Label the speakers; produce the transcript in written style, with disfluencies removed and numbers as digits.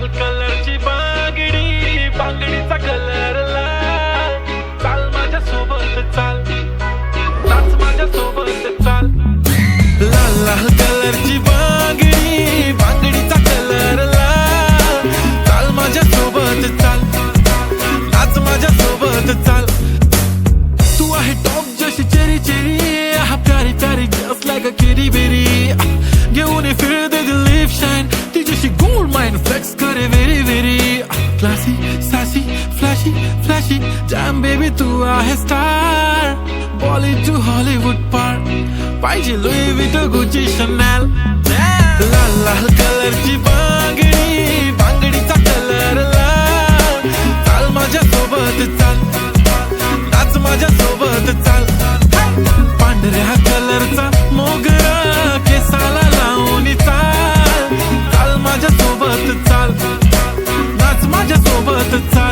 Speaker 1: लाल कलरची बांगडी, बांगडीचा कलर लाल. चाल माझ्या सोबत चाल, नाच माझ्या सोबत चाल. लाल लाल कलरची बांगडी, बांगडीचा कलर लाल. चाल माझ्या सोबत चाल, नाच माझ्या सोबत चाल. तू आहे टॉप जशी चेरी चेरी, प्यारी प्यारी just like a kitty bitty. घेऊन फिर दे दिल लिप शाईन, ती जशी गोल्ड माइन फ्लेक्स करे very very. Classy sassy flashy flashy jam baby, तू आहे स्टार. बॉलिवूड टू हॉलिवूड पार, पाहिजे लुई विटो गुची शनेल. लाल लाल कलरची बांगडी, बांगडीचा कलर लाल. चाल माझ्या सोबत चाल, नाच माझ्या सोबत चाल. पांढऱ्या कलरचा मोगरा केसाला लावून चाल. चाल माझ्या सोबत चाल, नाच माझ्या सोबत चाल.